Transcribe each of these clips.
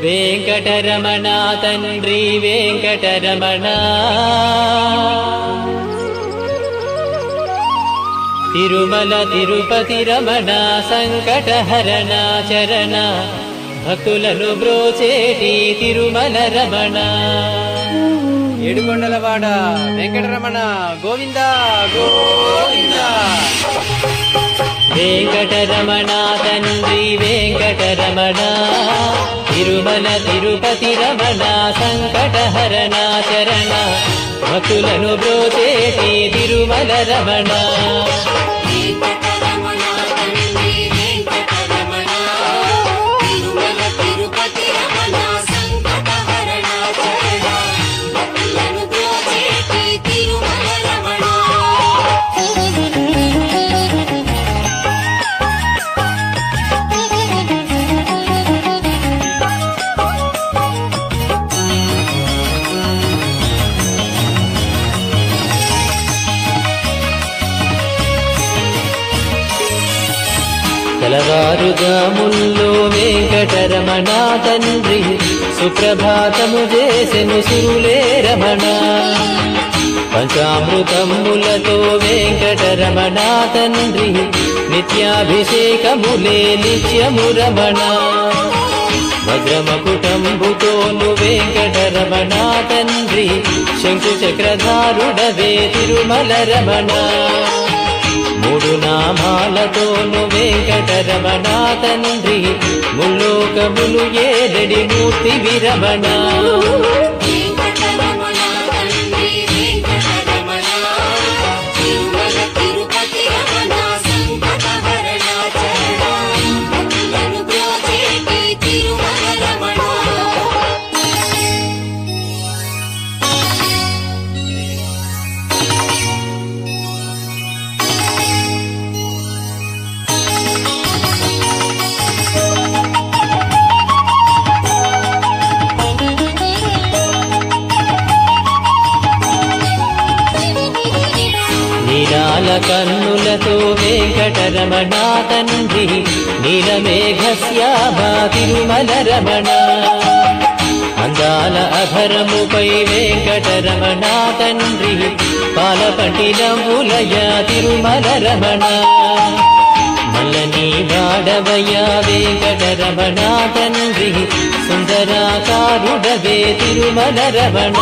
వెంకటరమణ తండ్రి వెంకటరమణ, తిరుమల తిరుపతి రమణ సంకటహరణ చరణ, భక్తులను బ్రోచేటి తిరుమల రమణ. ఏడుకొండలవాడ వెంకటరమణ గోవింద గోవింద. వెంకటరమణ తండ్రి వెంకటరమణ, తిరుమల తిరుపతి రమణ సంకటహరణ చరణ, భక్తులను బ్రోచేటి తిరుమల రమణ. తెలవారుజాముల్లో వెంకటరమణ తండ్రి సుప్రభాతము చేసెను సురులే రమణ. పంచామృతములతో వెంకటరమణ తండ్రి నిత్యాభిషేకములే నిత్యము రమణ. వజ్రమకుటంబుతోను వెంకటరమణ తండ్రి శంకు చక్రధారుడవే తిరుమల రమణ. మూడు నామాలతోను వెంకటరమణ తండ్రి ముల్లోకములు ఏదడి మూర్తి విరమణ. నీలాల కన్నులతో వెంకటరమణ తండ్రి నీలమేఘశ్యామా తిరుమల రమణ. అందాల అధరముపై వెంకటరమణ తండ్రి పాలపట్టినములయ తిరుమల రమణ. మల్లని వాడవయ వెంకటరమణ తండ్రి సుందరాకారుడవే తిరుమల రమణ.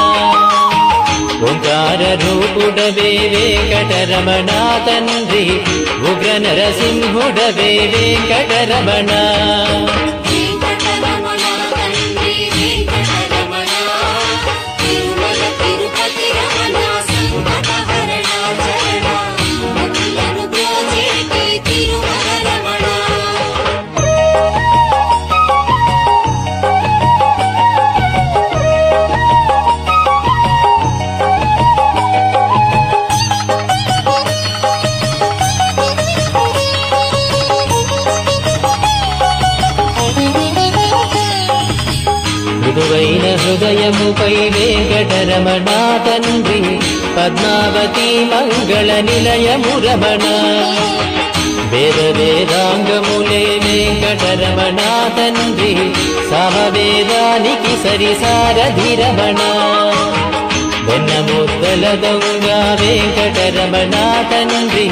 ఓంకార రూపుడవే వెంకటరమణ తండ్రి ఉగ్ర నరసింహుడవే వెంకటరమణ. మృదువైన హృదయముపై వెంకటరమణ తండ్రి పద్మావతి మంగళ నిలయము రమణ. వేద వేదాంగములే వెంకటరమణ తండ్రి సామవేదానికి సరిసారథి రమణ. వెన్నముద్దల దొంగ వెంకటరమణ తండ్రి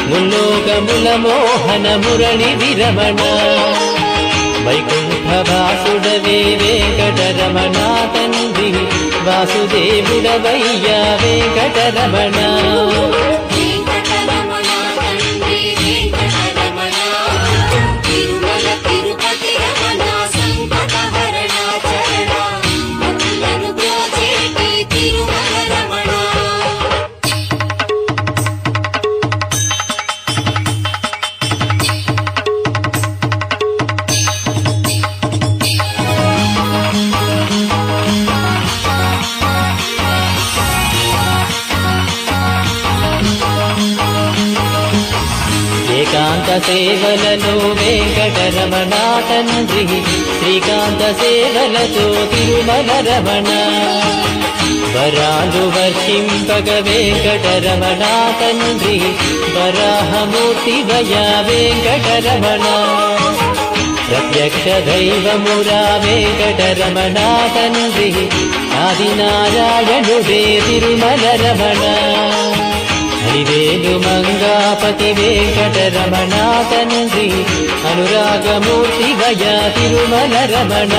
ముల్లోకముల మోహన మురళి విరమణ. వైకుంఠవాసుడవే వెంకటరమణ తండ్రి వాసుదేవుడవయ్యా వెంకటరమణ. ఏకాంత సేవలలో వెంకటరమణ తండ్రి శ్రీకాంత సేవలతో తిరుమల రమణ. వరాలు వర్షింపగ వెంకటరమణ తండ్రి వరాహమూర్తి వయ వెంకటరమణ. ప్రత్యక్ష దైవమురా వెంకటరమణ తండ్రి ఆదినారాయణుడే తిరుమల రమణ హరివేలు మంగాపతి వెంకటరమణ తండ్రి అనురాగమూర్తి వయ తిరుమల రమణ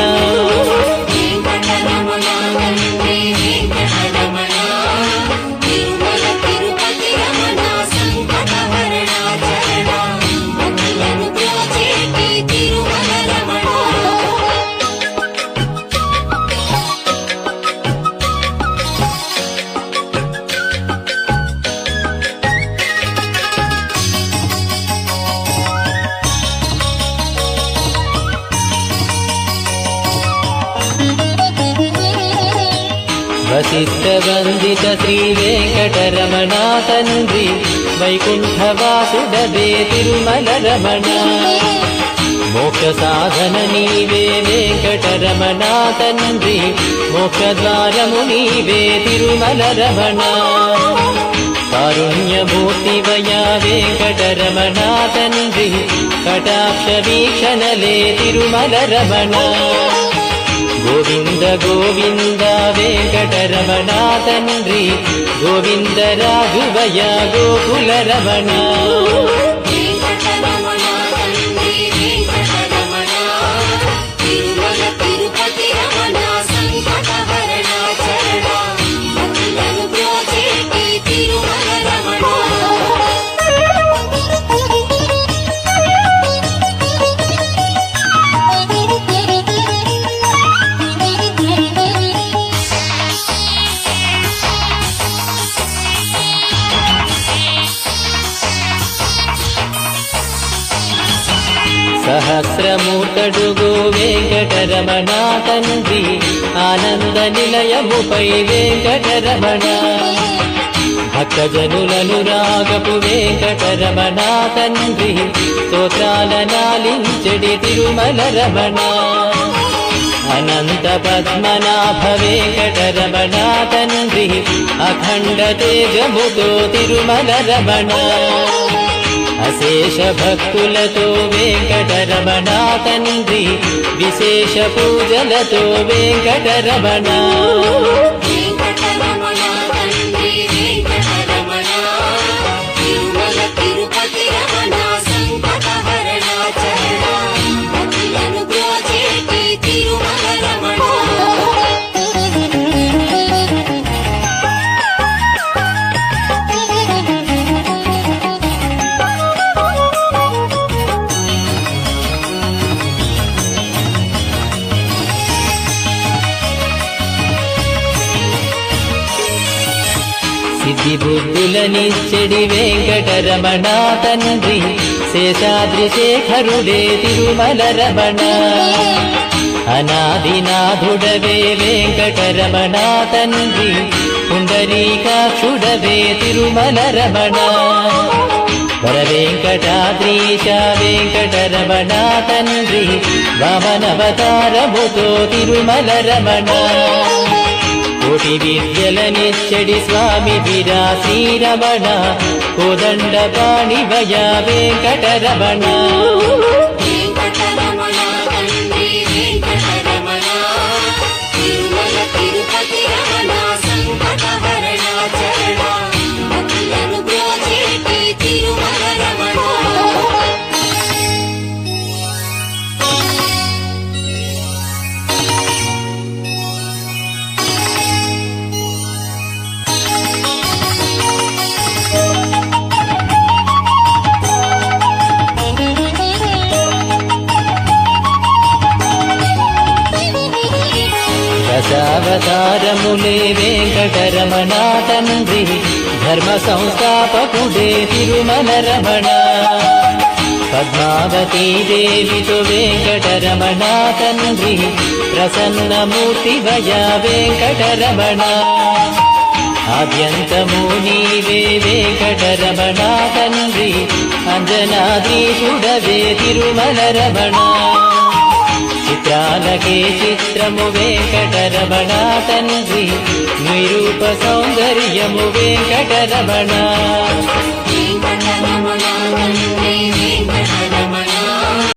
వశిష్ఠ వందిత శ్రీ వెంకటరమణ తండ్రి వైకుంఠవాసుడవే తిరుమల రమణ మోక్ష సాధన నీవే వెంకటరమణ తండ్రి మోక్షద్వారము నీవే తిరుమల రమణ కారుణ్యమూర్తి వయా వెంకటరమణ తండ్రి కటాక్ష వీక్షణలే తిరుమల రమణ గోవింద గోవింద వెంకటరమణ తండ్రి గోవింద రాఘవయ గోకుల రమణ సహస్రమూర్తడుగో వెంకటరమణ తండ్రి ఆనంద నిలయముపై వెంకటరమణ భక్తజనులను రాగపు వెంకటరమణ తండ్రి స్తోత్రాల నాలించెడి తిరుమల రమణ అనంత పద్మనాభ వెంకటరమణ తండ్రి అఖండ తేజముతో తిరుమల రమణ అశేష భక్తులతో వెంకటరమణ తండ్రి విశేష పూజలతో వెంకటరమణ సిద్ధి బుద్ధులనిచ్చెడి వెంకటరమణ తండ్రి శేషాద్రి శేఖరుడే తిరుమల రమణ అనాదినాథుడవే వెంకటరమణ తండ్రి పుండరీకాక్షుడవే తిరుమల రమణ వర వెంకటాద్రీశ వెంకటరమణ తండ్రి వామనవతారముతో తిరుమల రమణ కోటి విద్యలనిచ్చడి స్వామి వీరా శ్రీరమణ కోదండ పాణివయ వెంకటరమణ దశావతారములే వెంకటరమణ తండ్రి ధర్మ సంస్థాపకుడే తిరుమల రమణ పద్మావతీ దేవితో వెంకటరమణ తండ్రి ప్రసన్నమూర్తి వయ వెంకటరమణ ఆద్యంతము నీవే వెంకటరమణ తండ్రి అంజనాద్రీశుడవే తిరుమల రమణ చిత్రాలకే చిత్రము వెంకటరమణ తండ్రి నిరూప సౌందర్యము వెంకటరమణ వెంకటరమణ